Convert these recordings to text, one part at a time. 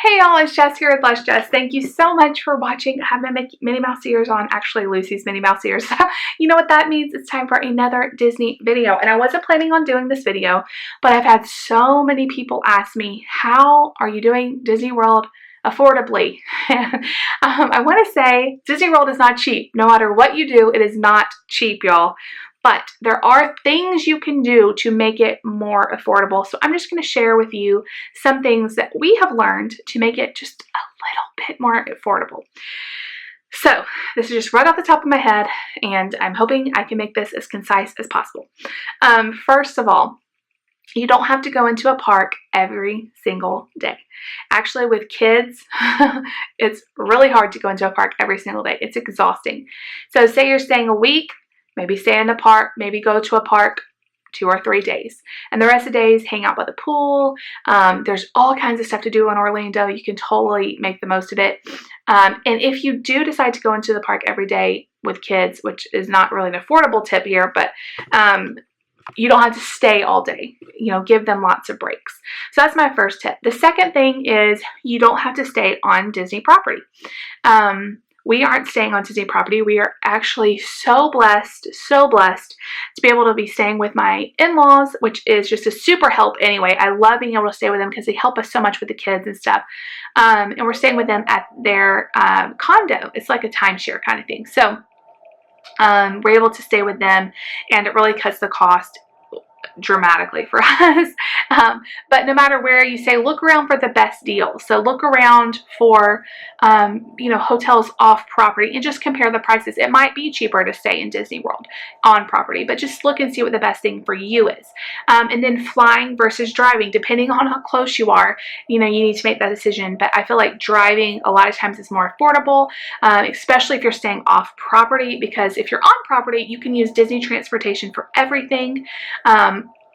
Hey y'all, it's Jess here with Belle Dress. Thank you so much for watching. I have my Minnie Mouse ears on, actually Lucy's Minnie Mouse ears. You know what that means? It's time for another Disney video. And I wasn't planning on doing this video, but I've had so many people ask me, how are you doing Disney World affordably? I want to say Disney World is not cheap. No matter what you do, it is not cheap, y'all. But there are things you can do to make it more affordable. So I'm just going to share with you some things that we have learned to make it just a little bit more affordable. So this is just right off the top of my head, and I'm hoping I can make this as concise as possible. First of all, you don't have to go into a park every single day. Actually, with kids, it's really hard to go into a park every single day. It's exhausting. So say you're staying a week, maybe stay in the park, maybe go to a park 2 or 3 days. And the rest of the days, hang out by the pool. There's all kinds of stuff to do in Orlando. You can totally make the most of it. And if you do decide to go into the park every day with kids, which is not really an affordable tip here, but you don't have to stay all day. You know, give them lots of breaks. So that's my first tip. The second thing is you don't have to stay on Disney property. We aren't staying on Disney property. We are actually so blessed to be able to be staying with my in-laws, which is just a super help anyway. I love being able to stay with them because they help us so much with the kids and stuff. And we're staying with them at their condo. It's like a timeshare kind of thing. So we're able to stay with them, and it really cuts the cost dramatically for us. But no matter where you say, look around for the best deals. So look around for, you know, hotels off property and just compare the prices. It might be cheaper to stay in Disney World on property, but just look and see what the best thing for you is. And then flying versus driving, depending on how close you are, you know, you need to make that decision. But I feel like driving a lot of times is more affordable, especially if you're staying off property, because if you're on property, you can use Disney transportation for everything.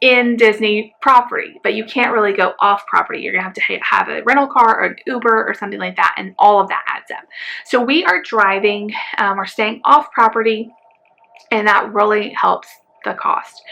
In Disney property, but you can't really go off property. You're gonna have to have a rental car or an Uber or something like that, and all of that adds up. So we are driving, we're staying off property, and that really helps the cost.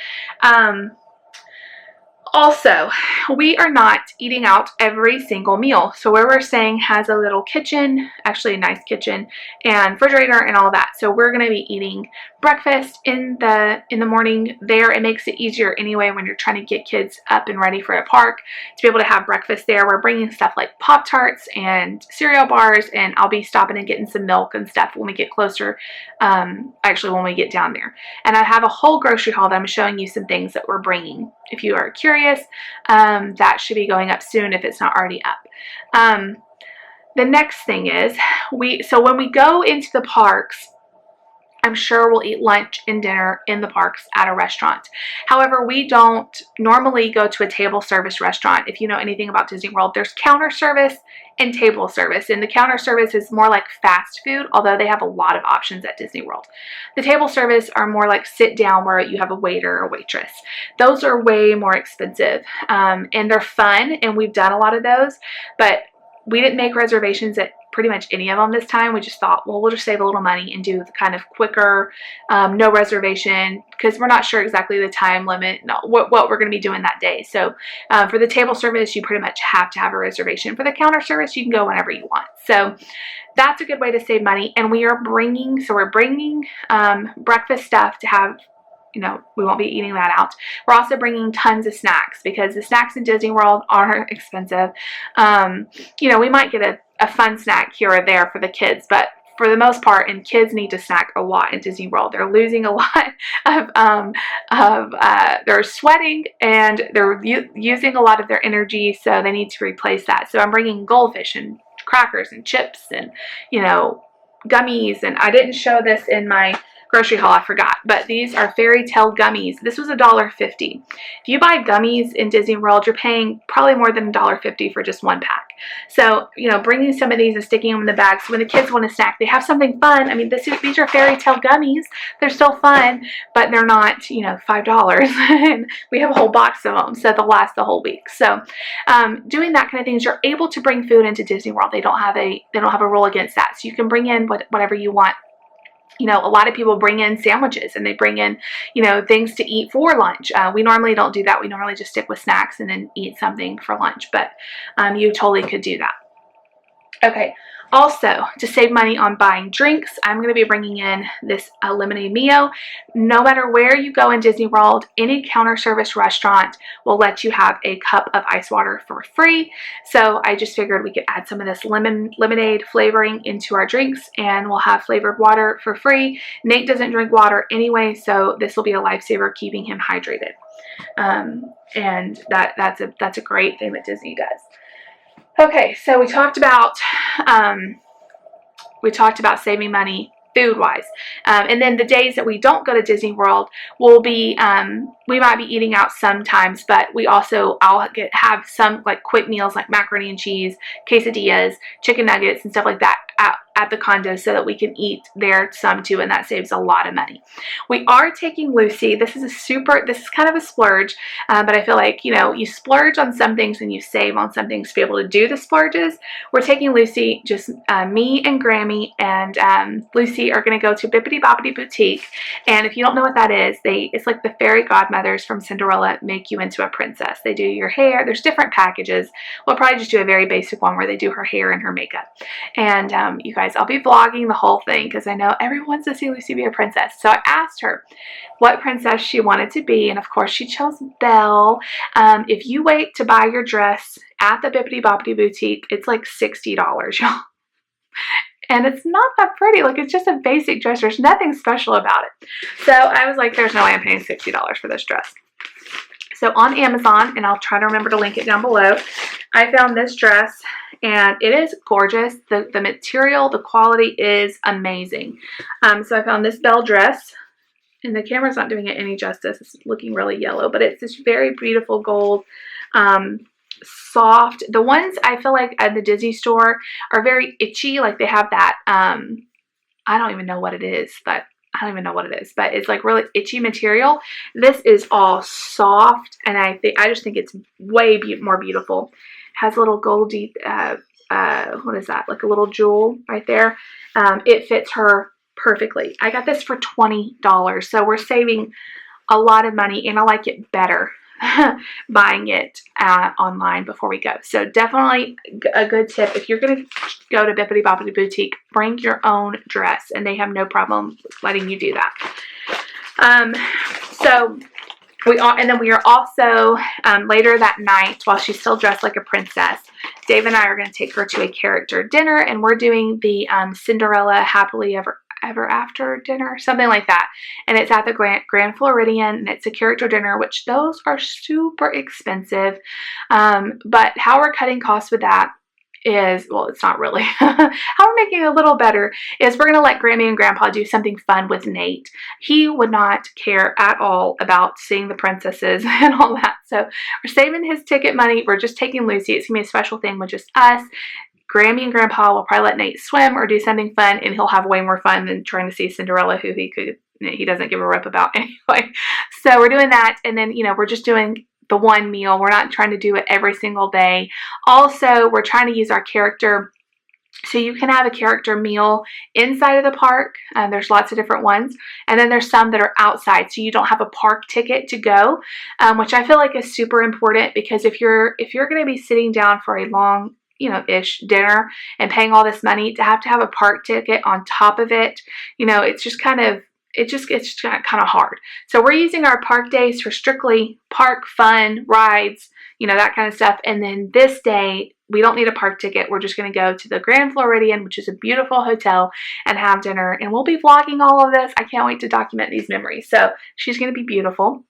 Also, we are not eating out every single meal. So where we're staying has a little kitchen, actually a nice kitchen, and refrigerator and all that. So we're going to be eating breakfast in the morning there. It makes it easier anyway when you're trying to get kids up and ready for a park to be able to have breakfast there. We're bringing stuff like Pop-Tarts and cereal bars, and I'll be stopping and getting some milk and stuff when we get closer, actually when we get down there. And I have a whole grocery haul that I'm showing you some things that we're bringing. If you are curious, that should be going up soon if it's not already up. The next thing is, so when we go into the parks, I'm sure we'll eat lunch and dinner in the parks at a restaurant. However, we don't normally go to a table service restaurant. If you know anything about Disney World, there's counter service and table service. And the counter service is more like fast food, although they have a lot of options at Disney World. The table service are more like sit down where you have a waiter or waitress. Those are way more expensive, and they're fun, and we've done a lot of those, but we didn't make reservations at pretty much any of them this time. We just thought, well, we'll just save a little money and do the kind of quicker, no reservation, because we're not sure exactly the time limit, what we're going to be doing that day. So for the table service, you pretty much have to have a reservation. For the counter service, you can go whenever you want. So that's a good way to save money. And we're bringing breakfast stuff to have. You know, we won't be eating that out. We're also bringing tons of snacks because the snacks in Disney World are expensive. You know, we might get a fun snack here or there for the kids, but for the most part, and kids need to snack a lot in Disney World. They're losing a lot they're sweating, and they're using a lot of their energy, so they need to replace that. So I'm bringing goldfish and crackers and chips and, you know, gummies. And I didn't show this in my grocery haul, I forgot, but these are fairy tale gummies. This was $1.50. If you buy gummies in Disney World, you're paying probably more than $1.50 for just one pack. So, you know, bringing some of these and sticking them in the bag, so when the kids want to snack, they have something fun. I mean, these are fairy tale gummies. They're still fun, but they're not, you know, $5. And we have a whole box of them, so they'll last the whole week. So, doing that kind of things, you're able to bring food into Disney World. They don't have a rule against that, so you can bring in whatever you want. You know, a lot of people bring in sandwiches, and they bring in, you know, things to eat for lunch. We normally don't do that. We normally just stick with snacks and then eat something for lunch, but you totally could do that. Okay, also, to save money on buying drinks, I'm going to be bringing in this lemonade Mio. No matter where you go in Disney World, any counter service restaurant will let you have a cup of ice water for free. So I just figured we could add some of this lemonade flavoring into our drinks, and we'll have flavored water for free. Nate doesn't drink water anyway, so this will be a lifesaver keeping him hydrated. And that's a great thing that Disney does. Okay, so we talked about saving money food-wise, and then the days that we don't go to Disney World will be we might be eating out sometimes, but I'll have some like quick meals like macaroni and cheese, quesadillas, chicken nuggets, and stuff like that at the condo so that we can eat there some too, and that saves a lot of money. We are taking Lucy. This is kind of a splurge, but I feel like, you know, you splurge on some things and you save on some things to be able to do the splurges. We're taking Lucy, just me and Grammy and Lucy are going to go to Bippity Boppity Boutique, and if you don't know what that is, it's like the fairy godmothers from Cinderella make you into a princess. They do your hair. There's different packages. We'll probably just do a very basic one where they do her hair and her makeup. And you guys, I'll be vlogging the whole thing because I know everyone wants to see Lucy be a princess. So I asked her what princess she wanted to be, and of course she chose Belle. If you wait to buy your dress at the Bippity Boppity Boutique, it's like $60, y'all. And it's not that pretty. Like, it's just a basic dress. There's nothing special about it. So I was like, there's no way I'm paying $60 for this dress. So on Amazon, and I'll try to remember to link it down below, I found this dress, and it is gorgeous. The material, the quality is amazing. So I found this Belle Dress, and the camera's not doing it any justice. It's looking really yellow, but it's this very beautiful gold, soft. The ones I feel like at the Disney store are very itchy. Like they have that, I don't even know what it is, but it's like really itchy material. This is all soft, and I just think it's way more beautiful. It has a little goldy, what is that? Like a little jewel right there. It fits her perfectly. I got this for $20, so we're saving a lot of money, and I like it better buying it online before we go. So definitely a good tip. If you're going to go to Bippity Boppity Boutique, bring your own dress, and they have no problem letting you do that. So we are also later that night, while she's still dressed like a princess, Dave and I are going to take her to a character dinner, and we're doing the Cinderella Happily Ever After dinner, something like that, and it's at the Grand Floridian, and it's a character dinner, which those are super expensive, but how we're cutting costs with that is, well, it's not really. How we're making it a little better is we're going to let Grammy and Grandpa do something fun with Nate. He would not care at all about seeing the princesses and all that, so we're saving his ticket money. We're just taking Lucy. It's going to be a special thing with just us. Grammy and Grandpa will probably let Nate swim or do something fun, and he'll have way more fun than trying to see Cinderella, who he doesn't give a rip about anyway. So we're doing that, and then, you know, we're just doing the one meal. We're not trying to do it every single day. Also, we're trying to use our character, so you can have a character meal inside of the park. There's lots of different ones, and then there's some that are outside, so you don't have a park ticket to go, which I feel like is super important, because if you're going to be sitting down for a long, ish dinner and paying all this money to have a park ticket on top of it, it's just kind of, it gets kind of hard. So we're using our park days for strictly park fun, rides, that kind of stuff. And then this day, we don't need a park ticket. We're just going to go to the Grand Floridian, which is a beautiful hotel, and have dinner. And we'll be vlogging all of this. I can't wait to document these memories. So she's going to be beautiful.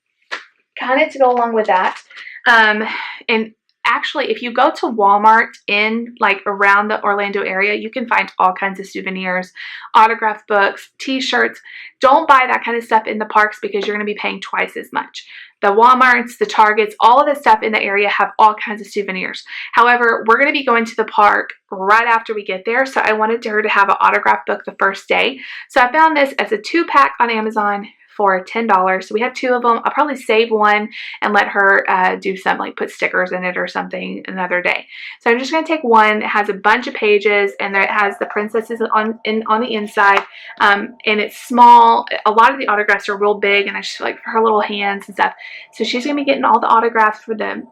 Kind of to go along with that. And actually, if you go to Walmart in around the Orlando area, you can find all kinds of souvenirs, autographed books, t-shirts. Don't buy that kind of stuff in the parks, because you're going to be paying twice as much. The Walmarts, the Targets, all of the stuff in the area have all kinds of souvenirs. However, we're going to be going to the park right after we get there, so I wanted her to have an autographed book the first day. So I found this as a 2-pack on Amazon for $10. So we have 2 of them. I'll probably save one and let her do something like put stickers in it or something another day. So I'm just going to take one. It has a bunch of pages, and there it has the princesses on the inside, and it's small. A lot of the autographs are real big, and I just like for her little hands and stuff. So she's going to be getting all the autographs for the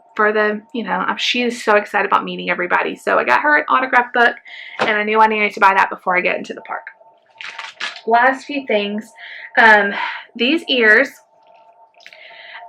you know, she is so excited about meeting everybody. So I got her an autograph book, and I knew I needed to buy that before I get into the park. Last few things. These ears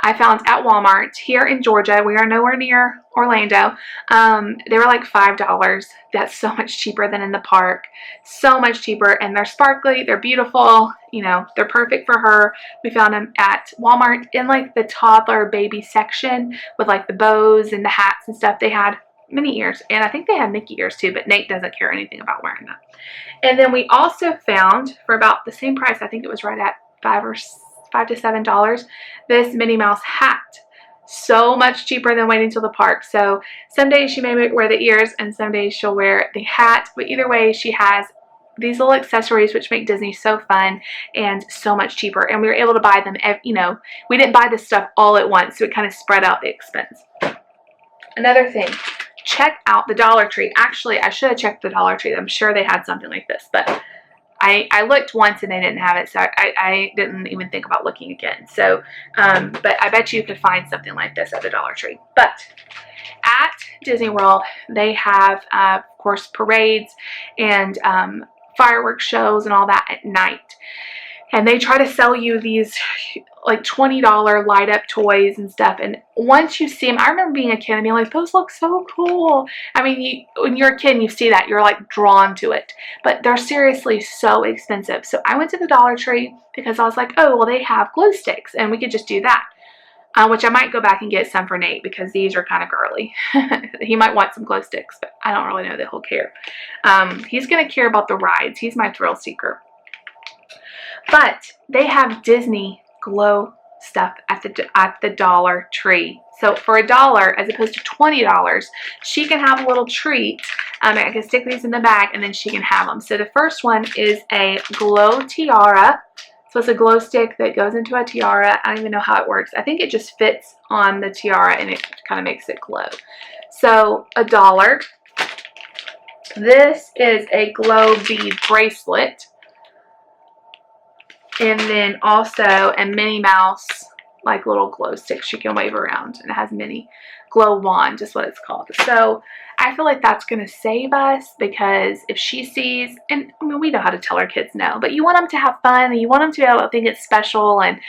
I found at Walmart here in Georgia. We are nowhere near Orlando. They were like $5. That's so much cheaper than in the park. So much cheaper, and they're sparkly. They're beautiful. You know, they're perfect for her. We found them at Walmart in like the toddler baby section with like the bows and the hats and stuff. They had Minnie ears, and I think they had Mickey ears too, but Nate doesn't care anything about wearing them. And then we also found for about the same price, I think it was right at $5 to $7, this Minnie Mouse hat. So much cheaper than waiting till the park. So some days she may wear the ears and some days she'll wear the hat, but either way she has these little accessories which make Disney so fun and so much cheaper. And we were able to buy them, you know, we didn't buy this stuff all at once, so it kind of spread out the expense. Another thing, check out the Dollar Tree. Actually, I should have checked the Dollar Tree. I'm sure they had something like this, but I looked once and they didn't have it, so I didn't even think about looking again. So, but I bet you could find something like this at the Dollar Tree. But at Disney World, they have, of course, parades and fireworks shows and all that at night. And they try to sell you these like $20 light up toys and stuff. And once you see them, I remember being a kid and being like, those look so cool. I mean, when you're a kid and you see that, you're like drawn to it. But they're seriously so expensive. So I went to the Dollar Tree because I was like, oh, well, they have glue sticks and we could just do that. Which I might go back and get some for Nate because these are kind of girly. He might want some glow sticks, but I don't really know that he'll care. He's going to care about the rides. He's my thrill seeker. But they have Disney glow stuff at the Dollar Tree. So for $1 as opposed to $20, she can have a little treat. I can stick these in the bag and then she can have them. So the first one is a glow tiara. So it's a glow stick that goes into a tiara. I don't even know how it works. I think it just fits on the tiara and it kind of makes it glow. So $1. This is a glow bead bracelet. And then also a Minnie Mouse, like little glow stick she can wave around. And it has Minnie glow wand, is what it's called. So I feel like that's going to save us because if she sees, and I mean, we know how to tell our kids no, but you want them to have fun and you want them to be able to think it's special. And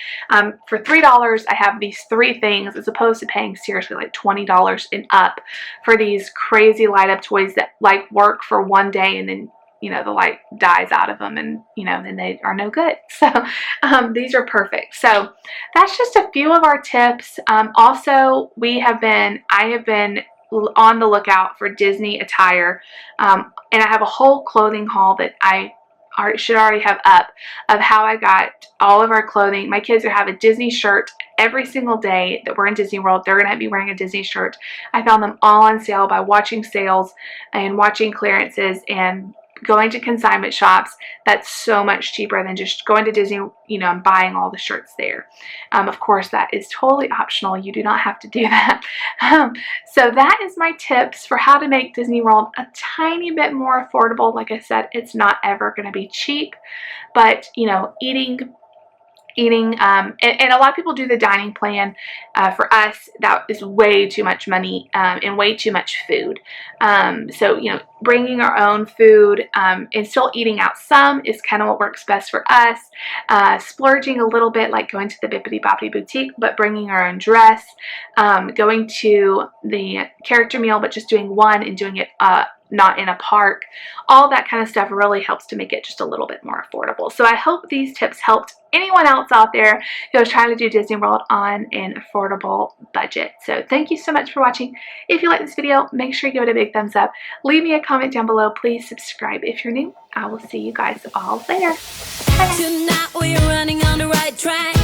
for $3, I have these 3 things as opposed to paying seriously like $20 and up for these crazy light up toys that like work for one day and then, you know, the light dies out of them and, you know, then they are no good. So these are perfect. So that's just a few of our tips. Also, I have been on the lookout for Disney attire. And I have a whole clothing haul that I should already have up of how I got all of our clothing. My kids have a Disney shirt every single day that we're in Disney World. They're going to be wearing a Disney shirt. I found them all on sale by watching sales and watching clearances and going to consignment shops. That's so much cheaper than just going to Disney, you know, and buying all the shirts there. Of course, that is totally optional. You do not have to do that. So that is my tips for how to make Disney World a tiny bit more affordable. Like I said, it's not ever going to be cheap, but, you know, eating and a lot of people do the dining plan. For us, that is way too much money and way too much food. So, you know, bringing our own food and still eating out some is kind of what works best for us. Splurging a little bit, like going to the Bippity Boppity Boutique, but bringing our own dress. Going to the character meal, but just doing one and doing it not in a park. All that kind of stuff really helps to make it just a little bit more affordable. So I hope these tips helped anyone else out there who is trying to do Disney World on an affordable budget. So thank you so much for watching. If you like this video, make sure you give it a big thumbs up. Leave me a comment down below. Please subscribe if you're new. I will see you guys all later. Bye. Tonight we're running on the right track.